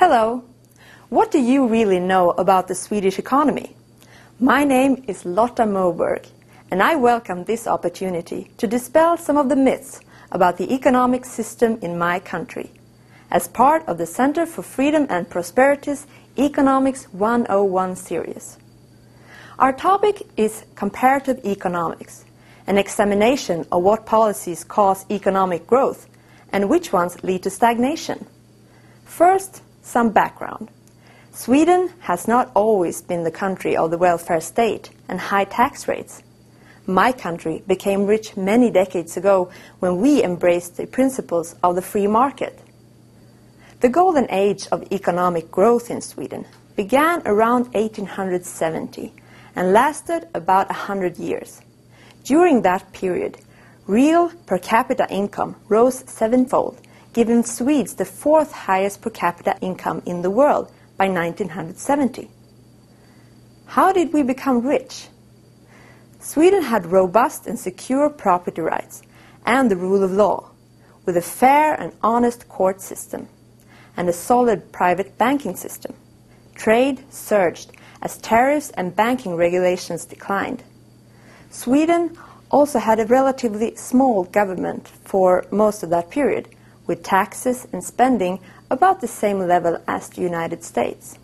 Hello! What do you really know about the Swedish economy? My name is Lotta Moberg, and I welcome this opportunity to dispel some of the myths about the economic system in my country, as part of the Center for Freedom and Prosperity's Economics 101 series. Our topic is comparative economics, an examination of what policies cause economic growth and which ones lead to stagnation. First, some background. Sweden has not always been the country of the welfare state and high tax rates. My country became rich many decades ago when we embraced the principles of the free market. The golden age of economic growth in Sweden began around 1870 and lasted about 100 years. During that period, real per capita income rose sevenfold, giving Swedes the fourth highest per capita income in the world by 1970. How did we become rich? Sweden had robust and secure property rights and the rule of law, with a fair and honest court system, and a solid private banking system. Trade surged as tariffs and banking regulations declined. Sweden also had a relatively small government for most of that period, with taxes and spending about the same level as the United States.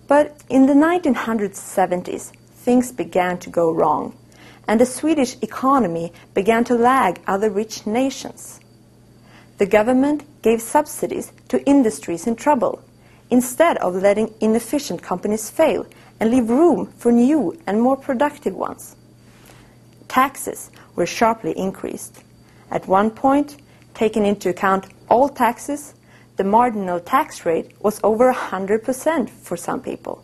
But in the 1970s, things began to go wrong, and the Swedish economy began to lag other rich nations. The government gave subsidies to industries in trouble, instead of letting inefficient companies fail and leave room for new and more productive ones. Taxes were sharply increased. At one point, taking into account all taxes, the marginal tax rate was over 100% for some people.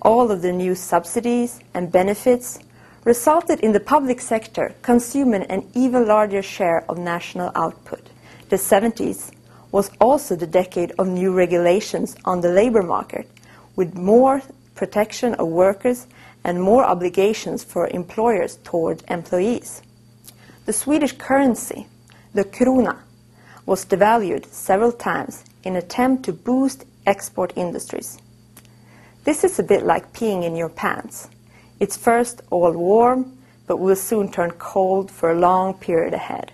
All of the new subsidies and benefits resulted in the public sector consuming an even larger share of national output. The 70s was also the decade of new regulations on the labor market, with more protection of workers and more obligations for employers toward employees. The Swedish currency, the krona, was devalued several times in an attempt to boost export industries. This is a bit like peeing in your pants. It's first all warm, but will soon turn cold for a long period ahead.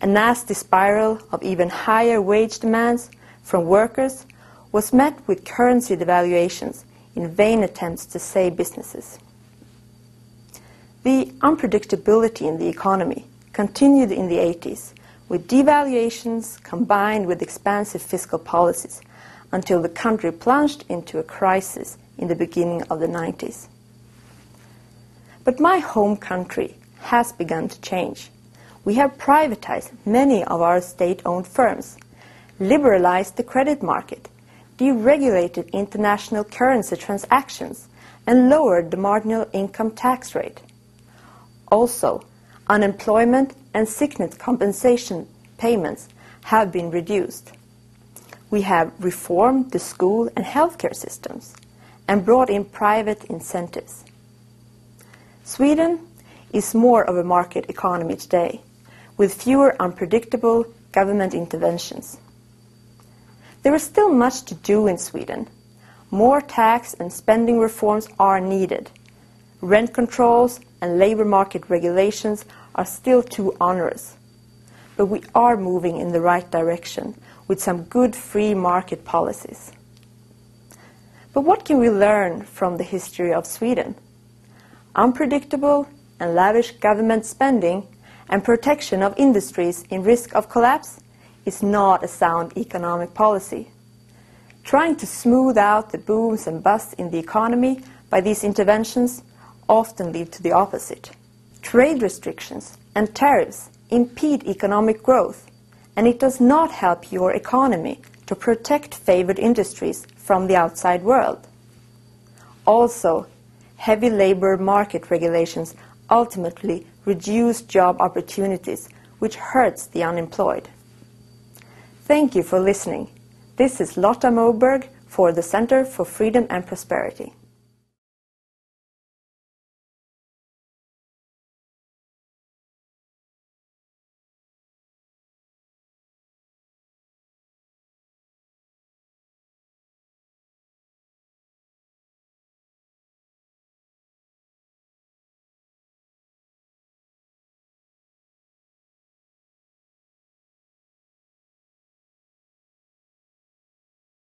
A nasty spiral of even higher wage demands from workers was met with currency devaluations in vain attempts to save businesses. The unpredictability in the economy continued in the 80s, with devaluations combined with expansive fiscal policies, until the country plunged into a crisis in the beginning of the 90s. But my home country has begun to change. We have privatized many of our state-owned firms, liberalized the credit market, deregulated international currency transactions, and lowered the marginal income tax rate. Also, unemployment and sickness compensation payments have been reduced. We have reformed the school and healthcare systems and brought in private incentives. Sweden is more of a market economy today, with fewer unpredictable government interventions. There is still much to do in Sweden. More tax and spending reforms are needed. Rent controls and labor market regulations are still too onerous. But we are moving in the right direction with some good free market policies. But what can we learn from the history of Sweden? Unpredictable and lavish government spending and protection of industries in risk of collapse is not a sound economic policy. Trying to smooth out the booms and busts in the economy by these interventions often lead to the opposite. Trade restrictions and tariffs impede economic growth, and it does not help your economy to protect favored industries from the outside world. Also, heavy labor market regulations ultimately reduce job opportunities, which hurts the unemployed. Thank you for listening. This is Lotta Moberg for the Center for Freedom and Prosperity.